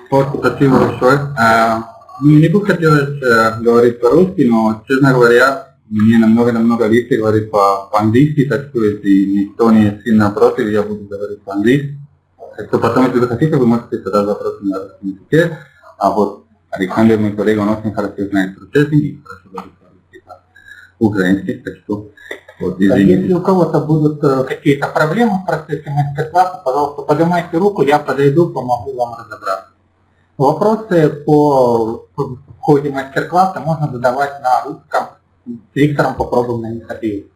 Спасибо большое. Мне бы хотелось говорить по-русски, но, честно говоря, мне намного легче говорить по-английски, так что если никто не сильно против, я буду говорить по-английски. Так что потом, если вы хотите, вы можете задать вопросы на русском языке. А вот Александр, мой коллега, он очень хорошо знает процессинг и хорошо говорит по-украински, так что вот, если у кого-то будут какие-то проблемы в процессе мастер-класса, пожалуйста, поднимайте руку, я подойду, помогу вам разобраться. Вопросы в ходе мастер-класса можно задавать на русском. С Виктором попробуем на них ответить.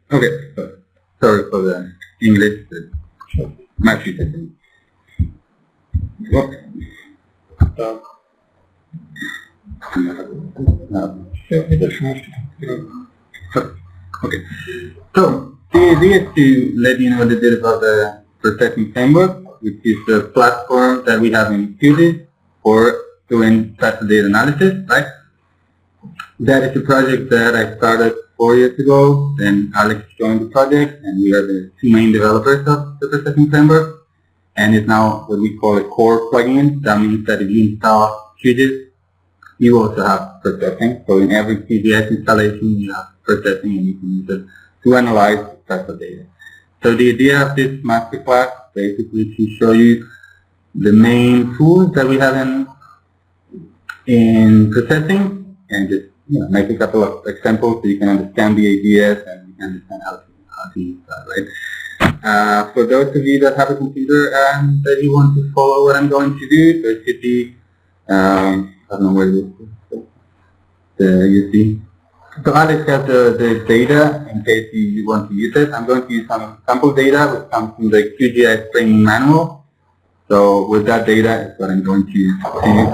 Okay, sorry for the English. My future. Так. Okay. So, the idea is to let you know a little bit about the processing framework, which is the platform that we have in QGIS for doing spatial data analysis, right? That is a project that I started 4 years ago. Then Alex joined the project, and we are the two main developers of the processing framework. And it's now what we call a core plugin. That means that if you install QGIS, you also have processing. So in every QGIS installation, you have processing, and you can use it to analyze spatial data. So the idea of this masterclass basically to show you the main tools that we have in processing, and just make a couple of examples so you can understand the ideas and you can understand how to use that, right? For those of you that have a computer and that you want to follow what I'm going to do, there should be, I don't know where it is, you see. So Alex has the data in case you want to use it. I'm going to use some sample data which comes from the QGIS training manual. So with that data is what I'm going to use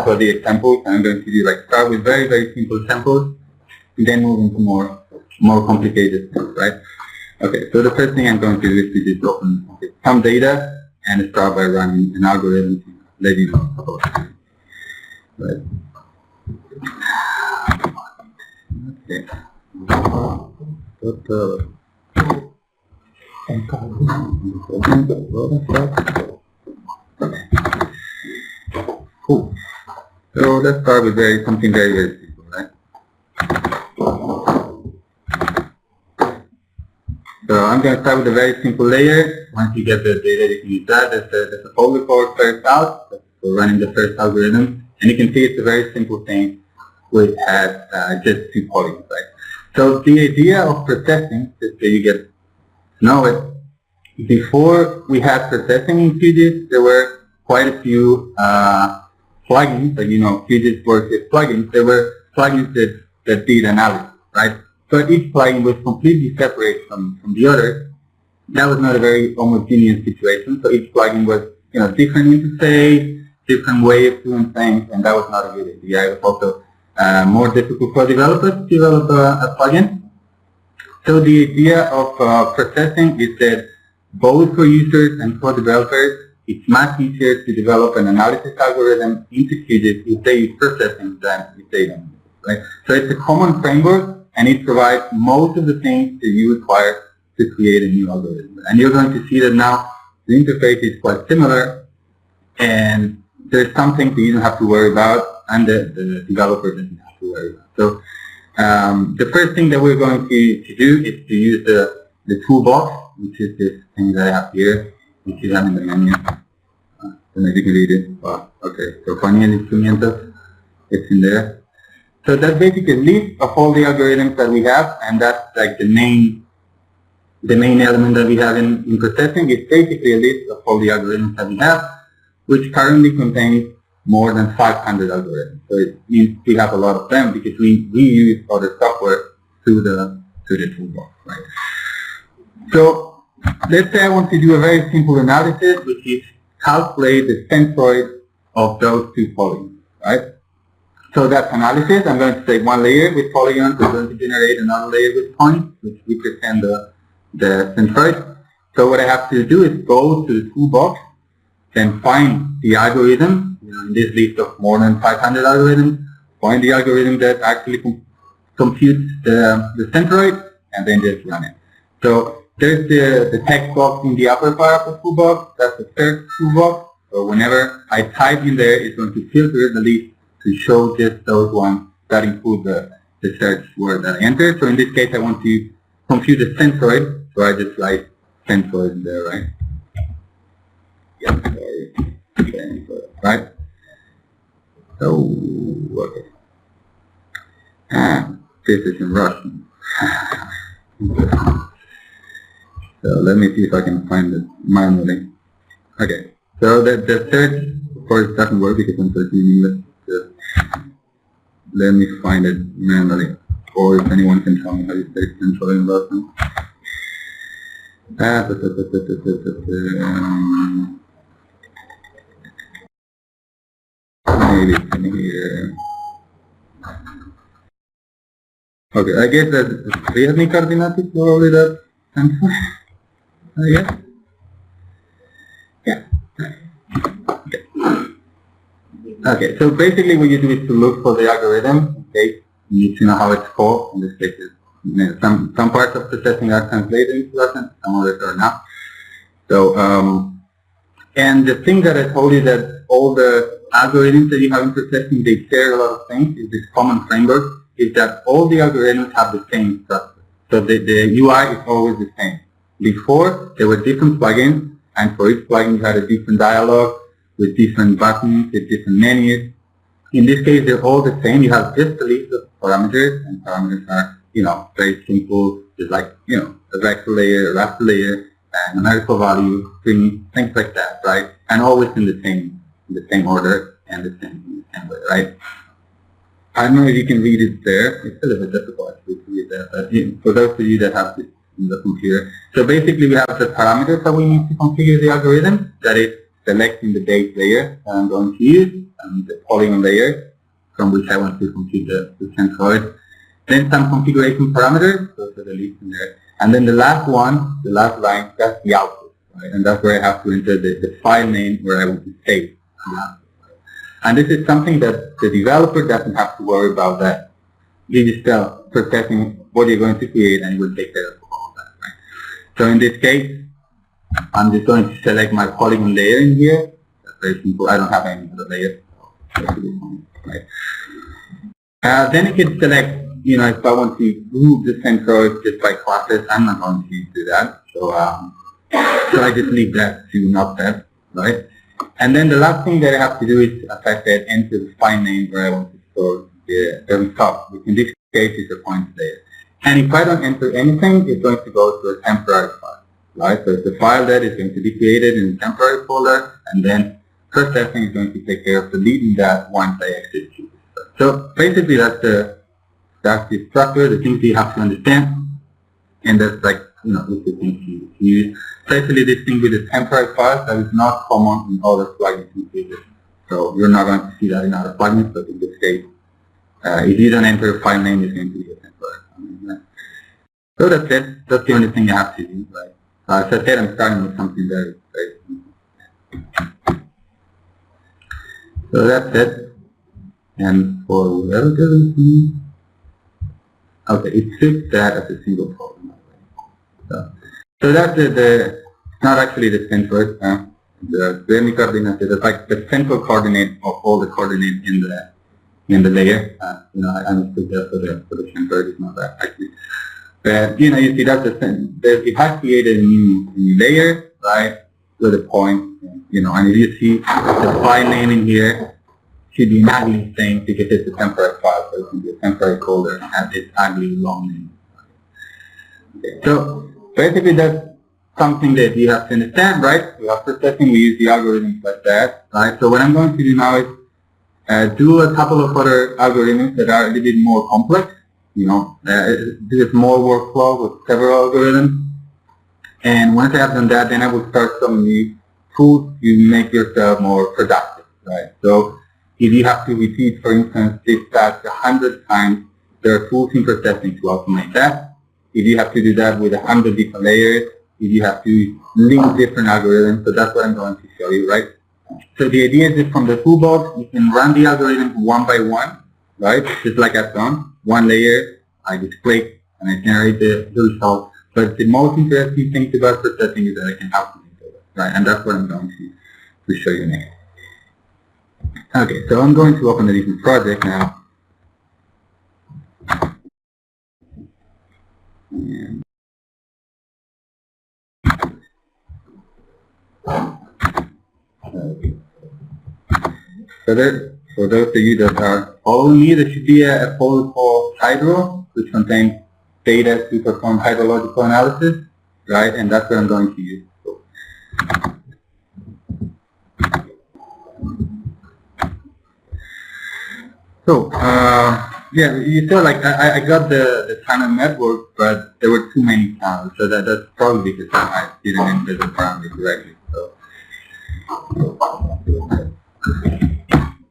for the examples. I'm going to do start with very simple samples, and then move into more complicated things, right? Okay, so the first thing I'm going to do is to just open some data and start by running an algorithm to let you know about it. Right. Okay. Cool. So let's start with something very simple, right? So I'm going to start with a very simple layer. Once you get the data, you can use that. There's a folder called first out for running the first algorithm. And you can see it's a very simple thing which has just 2 polygons, right? So the idea of processing, just so you get to know it, before we had processing in QGIS, there were quite a few plugins, like QGIS works with plugins. There were plugins that did analysis, right? So each plugin was completely separate from the other. That was not a very homogeneous situation. So each plugin was, different interface, different way of doing things, and that was not a good idea. It was also more difficult for developers to develop a plugin. So the idea of processing is that both for users and for developers, it's much easier to develop an analysis algorithm into QGIS if they use processing than if they don't, right? So it's a common framework, and it provides most of the things that you require to create a new algorithm. And you're going to see that now the interface is quite similar, and there's something that you don't have to worry about, and the developer doesn't have to worry about. So the first thing that we're going to do is to use the toolbox, which is this thing that I have here, which you have in the menu. Maybe you can read it. Okay, so panel instrumentos, it's in there. So that's basically a list of all the algorithms that we have, and that's like the main element that we have in processing. It's basically a list of all the algorithms that we have, which currently contains more than 500 algorithms. So it means we have a lot of them because we use other software through the toolbox, right? So let's say I want to do a very simple analysis, which is calculate the centroid of those 2 polygons, right? So that's analysis. I'm going to take one layer with polygons. We're going to generate another layer with points, which represent the centroid. So what I have to do is go to the toolbox, then find the algorithm, in this list of more than 500 algorithms, find the algorithm that actually computes the centroid, and then just run it. So there's the text box in the upper part of the toolbox. That's the first toolbox. So whenever I type in there, it's going to filter the list to show just those ones that include the search word that I entered. So in this case, I want to compute the centroid, so I just write centroid in there, right? Yeah, sorry. Right? So, okay. This is in Russian. So let me see if I can find it manually. Okay, so the search, of course, doesn't work because I'm searching in English. Just let me find it manually, or if anyone can tell me how you say central in Russian. Maybe it's in here. Okay, I guess that средний координаты probably that answer. I guess. Yeah. Okay, so basically what you do is to look for the algorithm. Okay, you need to know how it's called. In this case, some parts of processing are translated into Russian, some others are not. So, and the thing that I told you that all the algorithms that you have in processing, they share a lot of things, is this common framework, is that all the algorithms have the same structure. So the UI is always the same. Before, there were different plugins, and for each plugin you had a different dialog with different buttons, with different menus. In this case, they're all the same. You have just a list of parameters, and parameters are, very simple, just like, a vector layer, a raster layer, and numerical value, string, things like that, right? And always in the same order and the same way, right? I don't know if you can read it there. It's a little bit difficult to read that, but for those of you that have this in the computer. So basically we have the parameters that we need to configure the algorithm, that is selecting the base layer that I'm going to use, and the polygon layer from which I want to compute the centroid. Then some configuration parameters, those are the list in there. And then the last one, the last line, that's the output, right? And that's where I have to enter the file name where I want to save the output. And this is something that the developer doesn't have to worry about that. You just tell processing what you're going to create and it will take care of all of that, right? So in this case, I'm just going to select my polygon layer in here. That's very simple. I don't have any other layers. So right? Then you can select, if I want to group the centroids just by classes, I'm not going to do that. So I just leave that to not that, right? And then the last thing that I have to do is, as I said, enter the file name where I want to store the result, which in this case is a points layer. And if I don't enter anything, it's going to go to a temporary file, right? So it's a file that is going to be created in a temporary folder, and then processing is going to take care of deleting that once I execute it. So basically that's the structure, the things you have to understand, and that's like, the things you use. Especially this thing with the temporary files that is not common in other plugins configured. So you're not going to see that in other plugins, but in this case, if you don't enter a file name, it's going to be a temporary file name. So that's it. That's the only thing you have to do, right? As I said, I'm starting with something very, very simple. So that's it. And for whatever reason, okay, it fits that as a single problem. So that's it's not actually the centroid, the Время coordinate, it's like the central coordinate of all the coordinates in the layer. I understood that for the centroid, it's not that actually. But you see that's it has created a new layer, right? With a point, and if you see the file name in here, should be exactly the same because it's a temporary file, so it can be a temporary folder and have this ugly long name. Okay, so basically that's something that you have to understand, right? We have processing, we use the algorithms like that, right? So what I'm going to do now is do a couple of other algorithms that are a little bit more complex, do a small workflow with several algorithms. And once I have done that, then I will start some new tools to make yourself more productive, right? So if you have to repeat, for instance, this task 100 times, there are tools in processing to automate that. If you have to do that with 100 different layers, if you have to link different algorithms, so that's what I'm going to show you, right? So the idea is that from the toolbox, you can run the algorithm one by one, right? Just like I've done. One layer, I just click and I generate the result. But the most interesting thing about processing is that I can optimize it, right? And that's what I'm going to show you next. Okay, so I'm going to open a different project now. And for those of you that are following me, there should be a folder called Hydro, which contains data to perform hydrological analysis, right? And that's what I'm going to use. So, yeah, you saw like I got the channel network, but there were too many channels, so that's probably because I didn't enter the parameters correctly. So,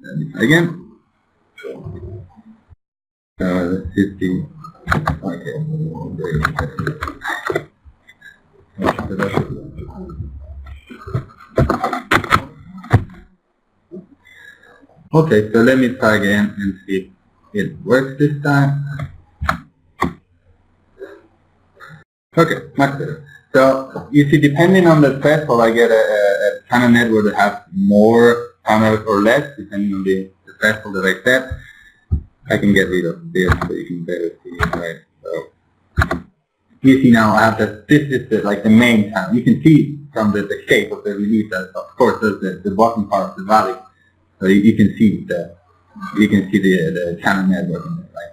let me try again. Let's see. Okay. Okay, so let me try again and see if it works this time. Okay, much better. So you see, depending on the threshold, I get a channel network that has more channels or less, depending on the threshold that I set. I can get rid of this so you can better see it, right? So you see now I have this is like the main channel. You can see from the shape of the release that of course there's the bottom part of the valley. So you can see the channel network in there, right?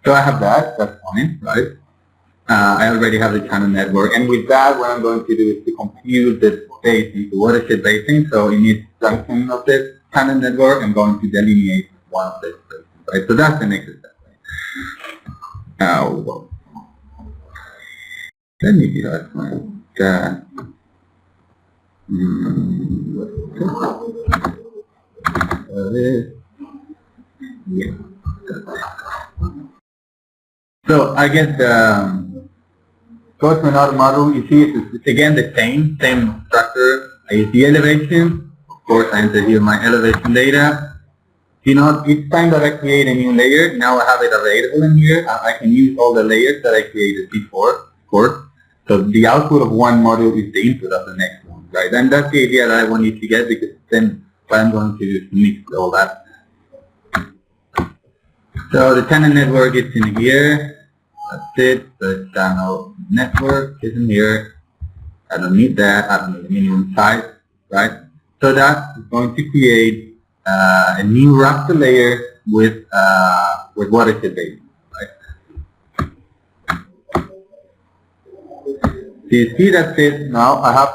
So I have that's fine, right? I already have the channel network, and with that, what I'm going to do is to compute the space into watershed basin. So in each junction of the channel network, I'm going to delineate one of the spaces, right? So that's the next step, right? Now, let me do that one. Yeah. So I guess go to another model. You see it's again the same structure. I use the elevation. Of course, I enter here my elevation data. You know, each time that I create a new layer, now I have it available in here. I can use all the layers that I created before, of course. So the output of one module is the input of the next one, right? And that's the idea that I want you to get, because then what I'm going to do is mix all that. So the channel network is in here. That's it. The channel network is in here. I don't need that. I don't need the minimum size, right? So that is going to create a new raster layer with watershed basin, right? So you see that's it. Now I have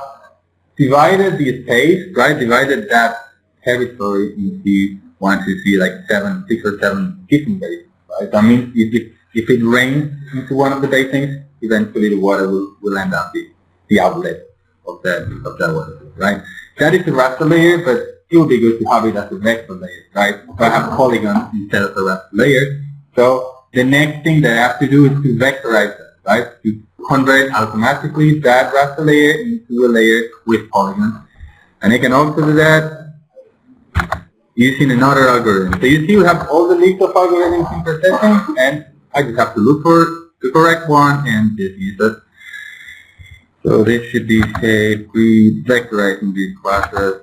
divided the space, right? Divided that territory into 1, 2, 3, like 6 or 7 different basins, right? That means if it rains into one of the basins, eventually the water will end up the outlet of that water, right? That is the raster layer, but it would be good to have it as a vector layer, right? So I have polygons instead of a raster layer. So the next thing that I have to do is to vectorize that, right? To convert automatically that raster layer into a layer with polygons. And I can also do that using another algorithm. So you see we have all the list of algorithms in processing, and I just have to look for the correct one and just use it. So this should be, say, vectorizing these classes.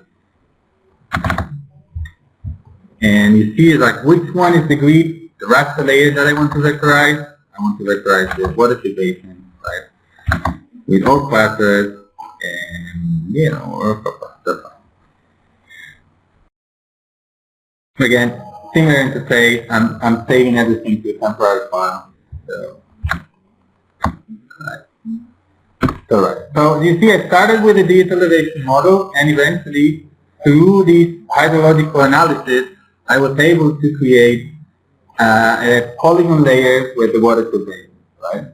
And you see like which one is the grid, the raster layer that I want to vectorize. I want to vectorize the watershed basin, right? With all classes, and you know, that's fine. Again, similar interface. I'm saving everything to a temporary file. So, so you see, I started with a digital elevation model, and eventually, through this hydrological analysis, I was able to create a polygon layer with the watershed basin, right?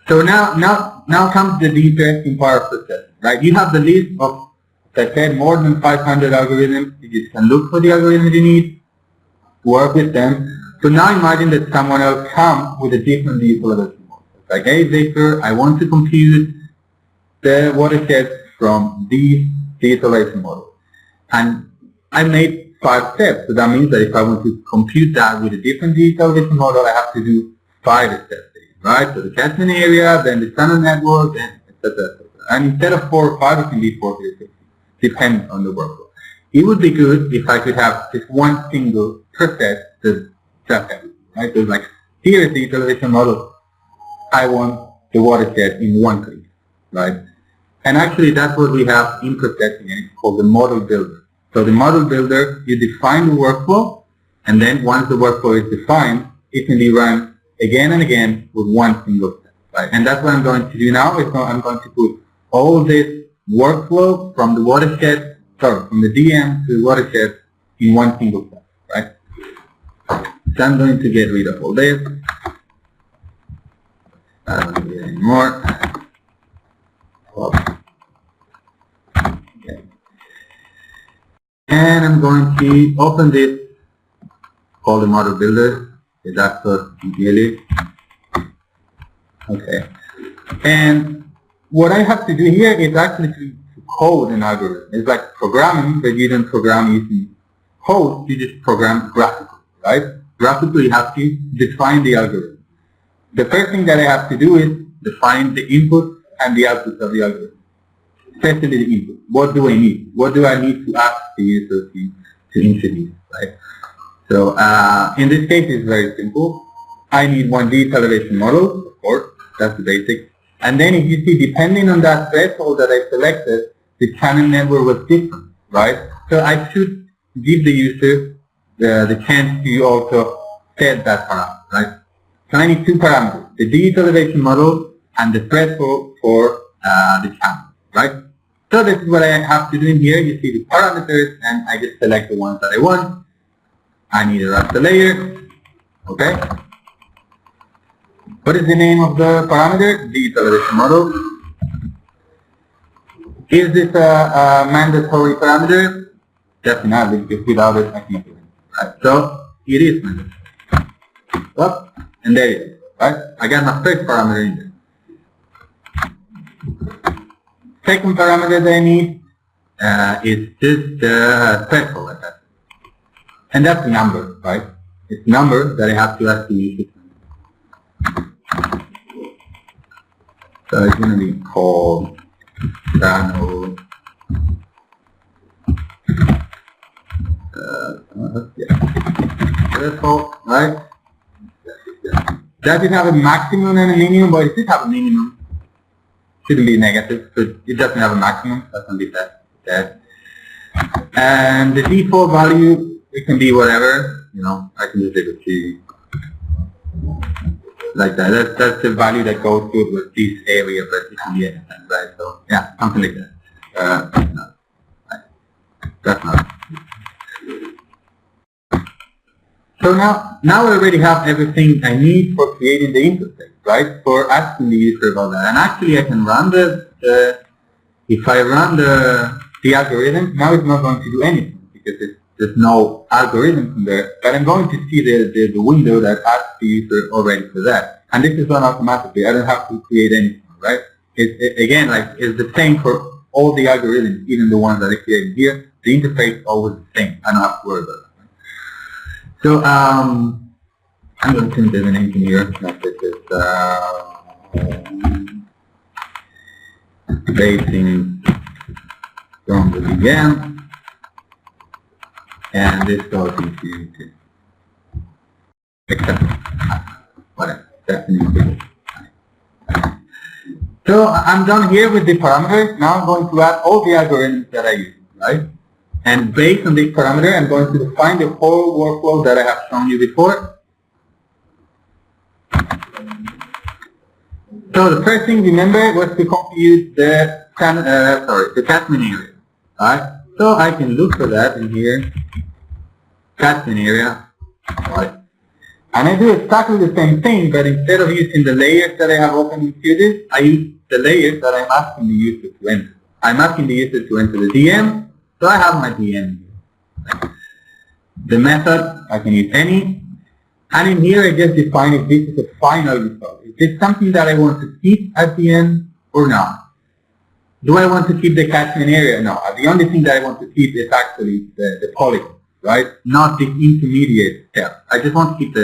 So now comes the interesting part of the process, right? You have the list of, as I said, more than 500 algorithms. You just can look for the algorithms you need, work with them. So now imagine that someone else comes with a different digital elevation model. Like, hey Victor, I want to compute the watershed from this digital elevation model. And I made 5 steps. So that means that if I want to compute that with a different digital elevation model, I have to do 5 steps, right? So the catchment area, then the channel network, and etc. And instead of 4 or 5, it can be 40 or 60, depending on the workflow. it would be good if I could have just one single process to just everything, right? So like, here is the elevation model. I want the watershed in one click, right? And actually that's what we have in processing, and it's called the model builder. So the model builder, you define the workflow, and then once the workflow is defined, it can be run again and again with one single step, right? And that's what I'm going to do now. I'm going to put all this workflow from the watershed, from the DM to the watershed in one single step, right? So I'm going to get rid of all this. I don't need it anymore. Okay. And I'm going to open this, call the model builder. That's for ideally. Okay. And what I have to do here is actually to code an algorithm. It's like programming, but you don't program using code, you just program graphically, right? Graphically you have to define the algorithm. The first thing that I have to do is define the input and the output of the algorithm. Especially the input. What do I need? What do I need to ask the user to introduce, right? So in this case it's very simple. I need 1D elevation model, of course, that's the basic. And then if you see, depending on that threshold that I selected, the channel network was different, right? So I should give the user the chance to also set that parameter, right? So I need two parameters, the D elevation model and the threshold for the channel, right? So this is what I have to do in here. You see the parameters, and I just select the ones that I want. I need a raster layer, okay? What is the name of the parameter? D elevation model. Is this a mandatory parameter? Definitely, because without it I can't do it. Right? So it is mandatory. Up, and there it is, right? I got my first parameter in there. Second parameter that I need is just the threshold like that. And that's the number, right? It's the number that I have to ask the user. So it's going to be called channel threshold, right? Does it have a maximum and a minimum? But it does have a minimum. Shouldn't be negative, so it doesn't have a maximum. That's going to be that. And the default value, it can be whatever, you know, I can just leave it to like that. That's the value that goes good with this area, but it can be anything, right? So yeah, something like that. No, right. That's not. So now I already have everything I need for creating the interface, right? For asking the user about that. And actually I can run if I run the algorithm, now it's not going to do anything because there's no algorithm in there, but I'm going to see the window that asks the user already for that. And this is done automatically. I don't have to create anything, right? Again, like, it's the same for all the algorithms, even the ones that I created here. The interface is always the same. I don't have to worry about it. So I'm going to do an engineer that is basing from the VM, and this goes into accept whatever. So I'm done here with the parameters. Now I'm going to add all the algorithms that I use, right? And based on this parameter, I'm going to define the whole workflow that I have shown you before. So the first thing, remember, was to compute the catchment area. Alright? So I can look for that in here. Catchment area. Right? And I do exactly the same thing, but instead of using the layers that I have open in QGIS, I use the layers that I'm asking the user to enter. I'm asking the user to enter the DM, so I have my DM here. The method, I can use any. And in here I just define if this is a final result. Is this something that I want to keep at the end or not? Do I want to keep the catchment area? No. The only thing that I want to keep is actually the polygon, right? Not the intermediate step. I just want to keep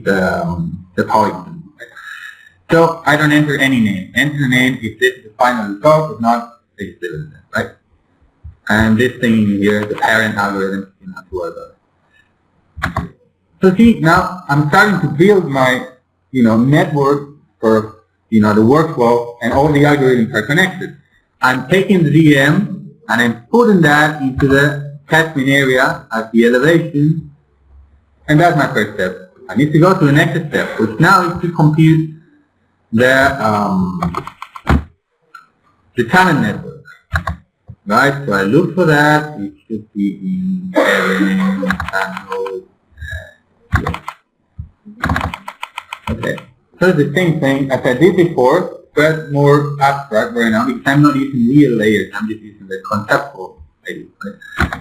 the polygon. Right? So I don't enter any name. Enter the name if this is the final result. If not, it's still in there, right? And this thing here, the parent algorithm, you have to worry about it. So see, now I'm starting to build my, network for, the workflow, and all the algorithms are connected. I'm taking the DM and I'm putting that into the catchment area at the elevation, and that's my first step. I need to go to the next step, which now is to compute the channel network. Right, so I look for that. It should be in channel. Okay, so it's the same thing as I did before, but more abstract right now because I'm not using real layers. I'm just using the conceptual layers. Right?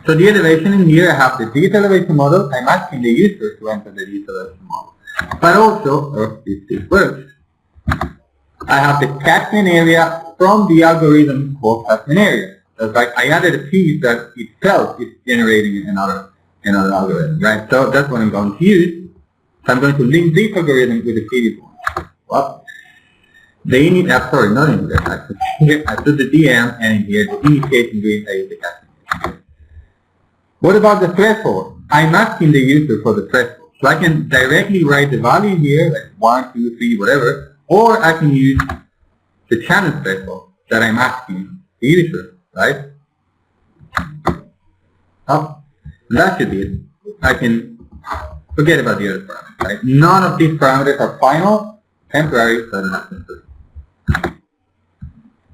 So the elevation in here, I have the digital elevation model. I'm asking the user to enter the digital elevation model. But also, if this works, I have the catchment area from the algorithm called catchment area. So like I added a piece that itself is generating another algorithm, right? So that's what I'm going to use. So I'm going to link this algorithm with the previous one. Well, the init, sorry, not in here, actually. Here I put the DM, and in here the initiation grid, I use the catchment. What about the threshold? I'm asking the user for the threshold. So I can directly write the value here, like 1, 2, 3, whatever, or I can use the channel threshold that I'm asking the user, right? Oh, that should be it. I can forget about the other parameters, right? None of these parameters are final, temporary, so I don't have to include.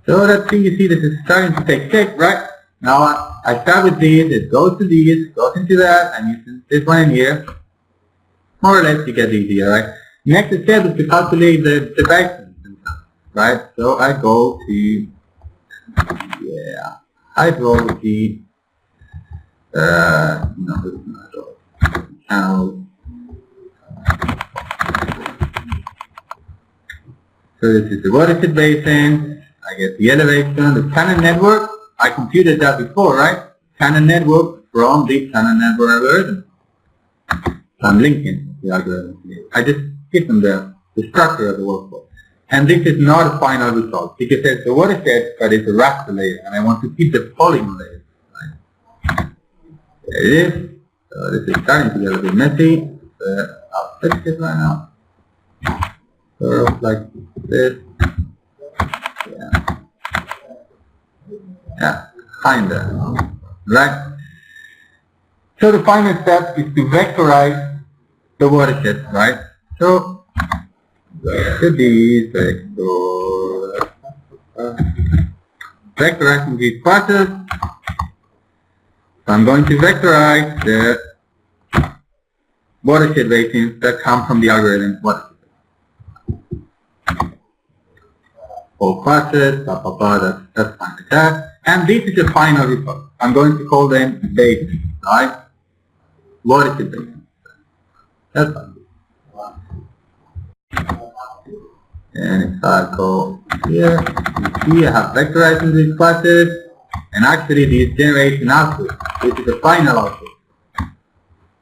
So let's see, you see this is starting to take shape, right? Now I start with this, it goes to this, goes into that, and using this one in here. More or less you get the idea, right? Next step is to calculate the basements, right? So I go to, hydrology, channel. So this is the watershed basin, I get the elevation, the channel network, I computed that before, right? Channel network from the channel network algorithm. So I'm linking the algorithm here. I just give them the structure of the workflow. And this is not a final result because there's the watershed, but it's a raster layer, and I want to keep the polygon layer. Right? There it is. So this is starting to get a bit messy. I'll fix it right now. Sort of like this. Yeah, kinda. Right? So the final step is to vectorize the watershed, right? So to these vectorizing these classes. So I'm going to vectorize the watershed basins that come from the algorithm watershed. All classes, that's fine like that. And this is the final result. I'm going to call them basins, right? Watershed basins. That's fine. And if I go here, you see I have vectorizing these classes, and actually this generates an output. This is the final output.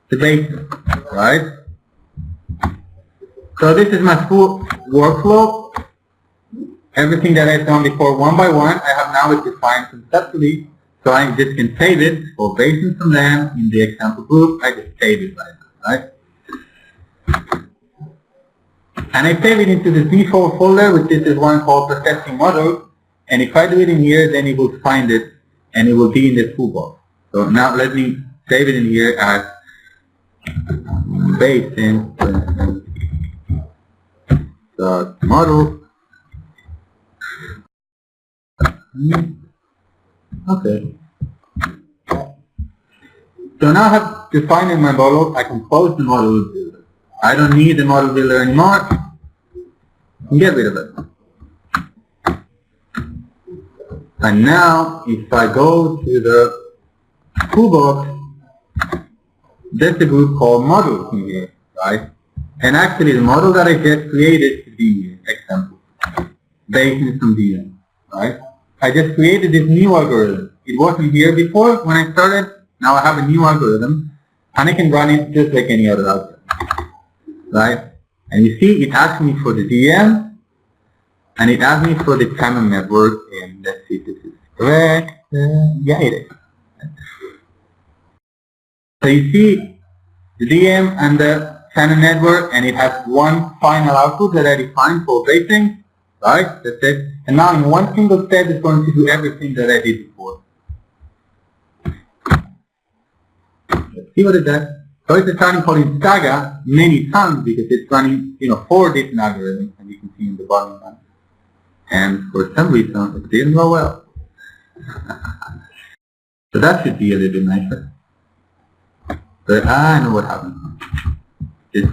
The basin, right? So this is my full workflow. Everything that I've done before one by one, I have now defined conceptually, so I just can save it for basins from them in the example group. I just save it right now, right? And I save it into the default folder, which is one called processing model. And if I do it in here, then it will find it, and it will be in the toolbox. So now let me save it in here as basin model. Okay. So now I have defined my model. I can close the model builder. I don't need the model builder anymore. Get rid of it. And now, if I go to the toolbox, there's a group called models in here, right? And actually, the model that I just created is the example, based on DM, right? I just created this new algorithm. It wasn't here before when I started. Now I have a new algorithm, and I can run it just like any other algorithm, right? And you see, it asks me for the DM, and it asks me for the channel network, and let's see if this is correct. Yeah, it is. So you see the DM and the channel network, and it has one final output that I defined for racing, right? That's it. And now in one single step, it's going to do everything that I did before. Let's see what it does. So it's starting calling Saga many times because it's running, 4 different algorithms, and you can see in the bottom one. And for some reason, it didn't go well. So that should be a little bit nicer. But I know what happened. Just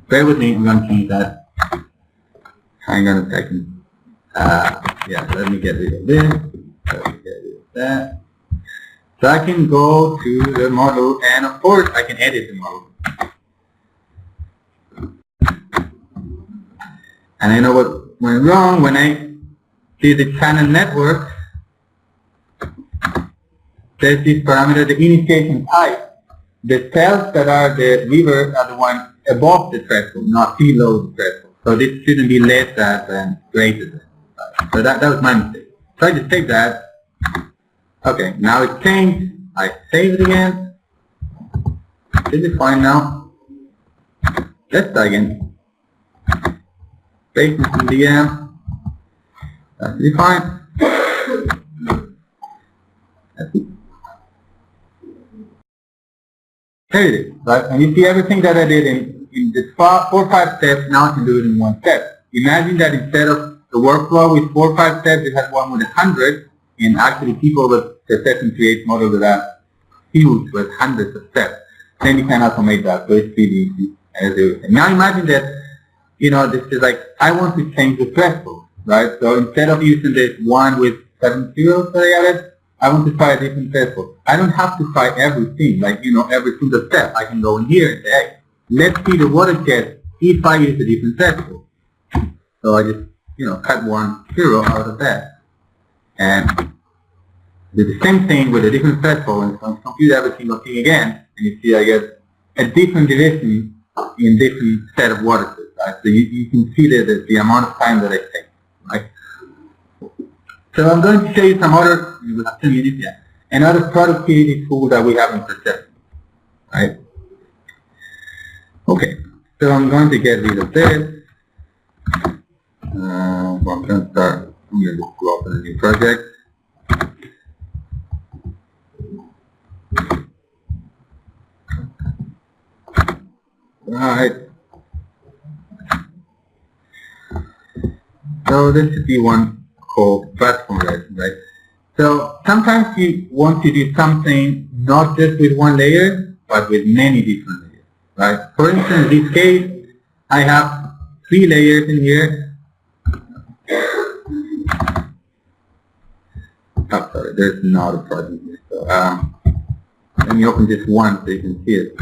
bear with me, I'm going to change that. Hang on a second. Yeah, let me get rid of this. Let me get rid of that. So I can go to the model, and of course I can edit the model. And I know what went wrong when I did the channel network. There's this parameter, the initiation type. The cells that are the reverse are the ones above the threshold, not below the threshold. So this shouldn't be less than greater than. So that was my mistake. So I just take that. Okay, now it's changed. I save it again. This is fine now. Let's try again. Paste this in DM. That should be fine. That's it. There it is, right? And you see everything that I did in the 4 or 5 steps, now I can do it in 1 step. Imagine that instead of the workflow with 4 or 5 steps, it has one with 100, and actually people with the session create models that are huge with hundreds of steps. Then you can automate that, so it's really easy as everything. Now imagine that, this is like, I want to change the threshold, right? So instead of using this one with 7 zeros that I added, I want to try a different threshold. I don't have to try everything, like, every single step. I can go in here and say, hey, let's see the watershed if I use a different threshold. So I just, cut 1 0 out of that. And do the same thing with a different threshold, and so compute every single thing again, and you see I get a different division in different set of watersheds, right? So you can see the amount of time that I take, right? So I'm going to show you some other, we have 2 minutes, yeah, another productivity tool that we have in Perception, right? Okay, so I'm going to get rid of this. I'm going to start, I'm going to go open a new project. Alright. So this should be one called platform, right? So sometimes you want to do something not just with 1 layer, but with many different layers, right? For instance, in this case, I have 3 layers in here. Oh, sorry, there's not a project here. So let me open just one so you can see it.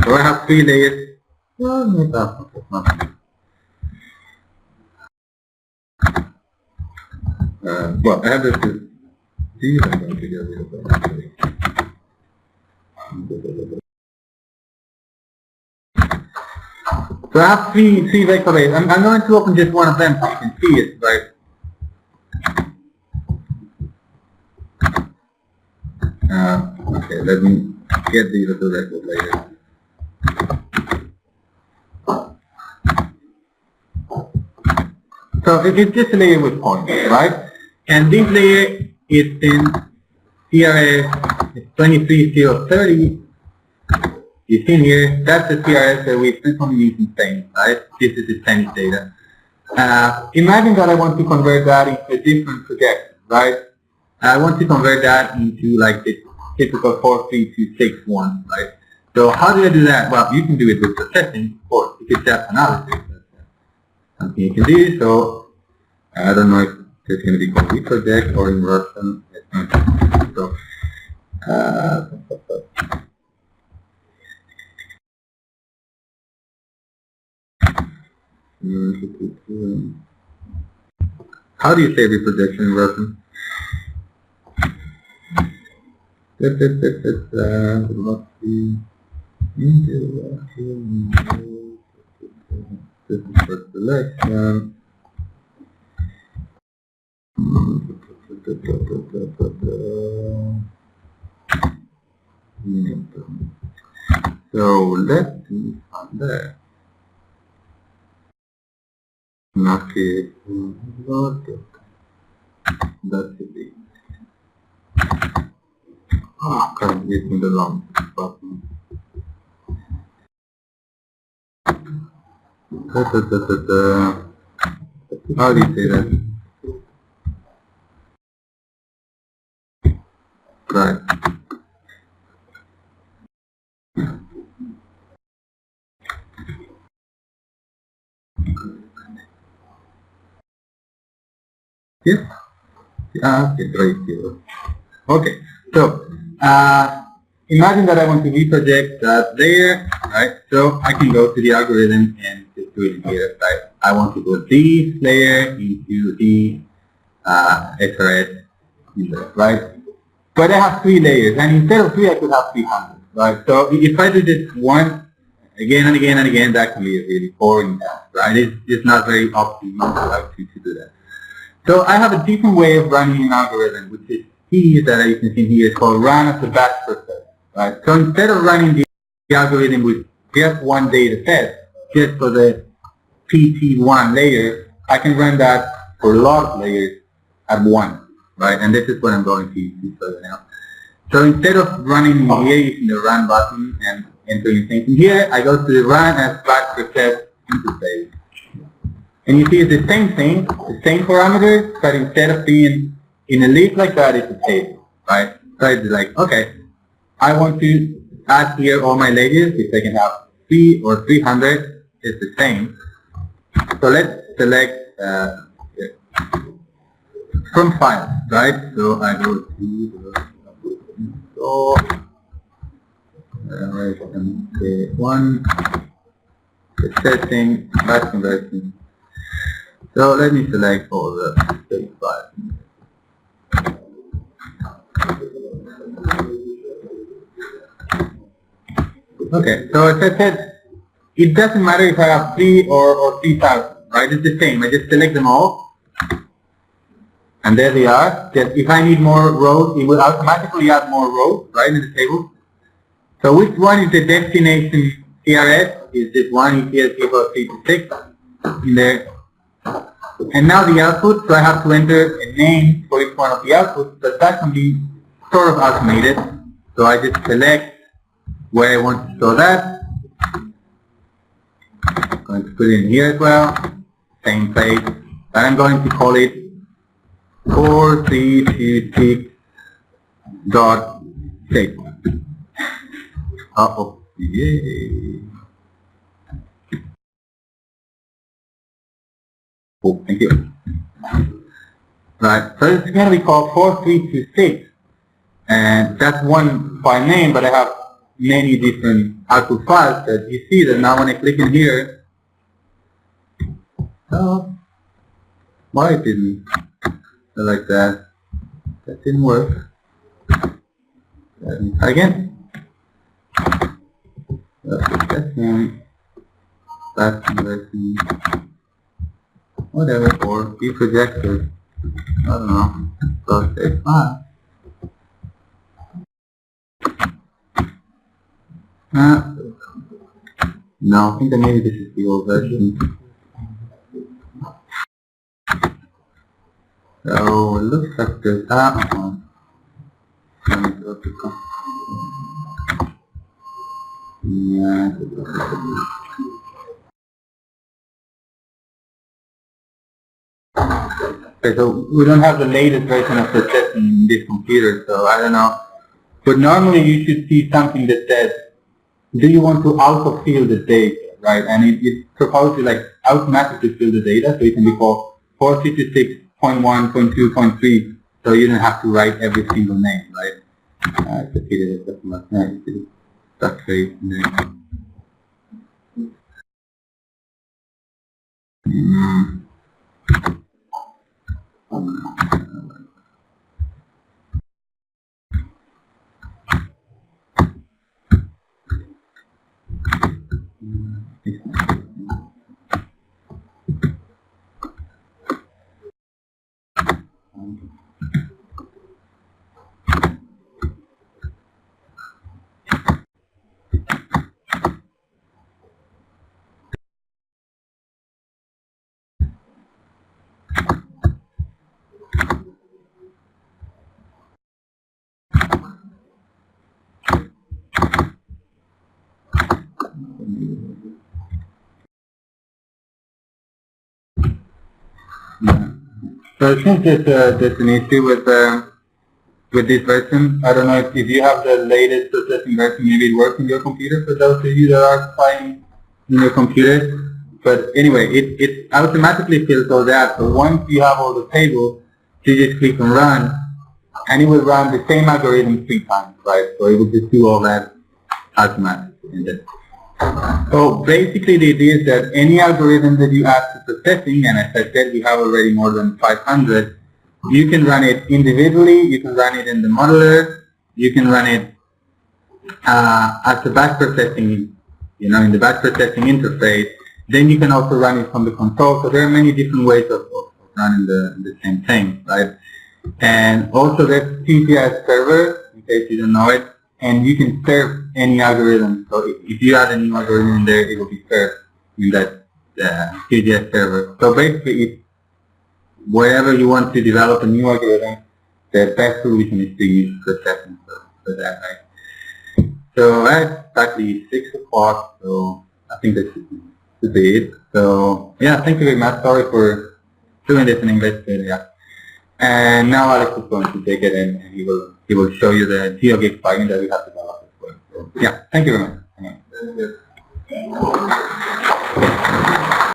So I have 3 layers. Well, I have this. These I'm going to get rid of them actually. So I have three vector layers. I'm going to open just one of them so you can see it, right? Okay, let me get these other vector layers. So it's just a layer with points, right? And this layer is in CRS 23030. You see here, that's the CRS that we frequently use in Spain, right? This is the Spanish data. Imagine that I want to convert that into a different projection, right? I want to convert that into like the typical 43261, right? So how do I do that? Well, you can do it with processing, of course, because that's analysis. Something you can do. So I don't know if it's going to be called reproject or in Russian. So how do you say reprojection in Russian? This is for selection. So let's see on there. Okay, that should be. Oh, can't get me the wrong button. How do you say that? Right. Yes. Okay, great. Okay, so imagine that I want to reproject that layer, right? So I can go to the algorithm and just do it here, right? I want to put this layer into the SRS, right? But I have 3 layers, and instead of 3, I could have 300, right? So if I do this one again and again and again, that can be a really boring task, right? It's not very optimal to do that. So I have a different way of running an algorithm, which is key that you can see here. It's called run as a batch process, right? So instead of running the algorithm with just one data set, just for the PT1 layer, I can run that for log layers at once, right? And this is what I'm going to show you now. So instead of running here using the run button and entering things in here, I go to the run as batch process interface. And you see it's the same thing, the same parameters, but instead of being in a list like that, it's a table, right? So it's like, okay, I want to add here all my layers, if I can have 3 or 300, it's the same. So let's select from files, right? So I go to one, the setting, batch conversion. So let me select all the state files. Okay, so as I said, it doesn't matter if I have 3 or 3,000, right? It's the same. I just select them all, and there they are. Just if I need more rows, it will automatically add more rows, right, in the table. So which one is the destination CRS? Is this one here table 3 to 6 in there? And now the output, so I have to enter a name for each one of the outputs, but that can be sort of automated. So I just select where I want to store that. I'm going to put it in here as well, same place, and I'm going to call it 4326.shape. Uh-oh, yay. Oh, thank you. Right, so it's going to be called 4326, and that's one file name, but I have many different output files that you see that now when I click in here, why it didn't like that? That didn't work. Let me try again. That's one. That's conversion. Whatever, or be projected. I don't know. So say fine. No, I think that maybe this is the old version. So it looks like there's that one. Let me go to yeah. Okay, so we don't have the latest version of the system in this computer, so I don't know. But normally you should see something that says, do you want to auto-fill the data, right? And it proposes like automatically fill the data, so it can be called 456.1.2.3, so you don't have to write every single name, right? It's a pity that doesn't like that. That's very nice. So it seems there's an issue with this version. I don't know if you have the latest processing version, maybe it works in your computer for those of you that are playing in your computer. But anyway, it automatically fills all that. So once you have all the tables, you just click on run, and it will run the same algorithm 3 times, right? So it will just do all that automatically. So basically the idea is that any algorithm that you add to processing, and as I said, we have already more than 500, you can run it individually, you can run it in the modeler, you can run it as a batch processing, in the batch processing interface. Then you can also run it from the console. So there are many different ways of running the same thing, right? And also there's QGIS server, in case you don't know it, and you can serve any algorithm. So if you add a new algorithm in there, it will be served in that QGIS server. So basically, wherever you want to develop a new algorithm, the best solution is to use processing for that, right? So that's exactly 6 o'clock, so I think that should be it. So yeah, thank you very much. Sorry for doing this in English, but yeah. And now Alex is going to take it and he will show you the GeoGIS plugin that we have developed as well. So, yeah, thank you very much.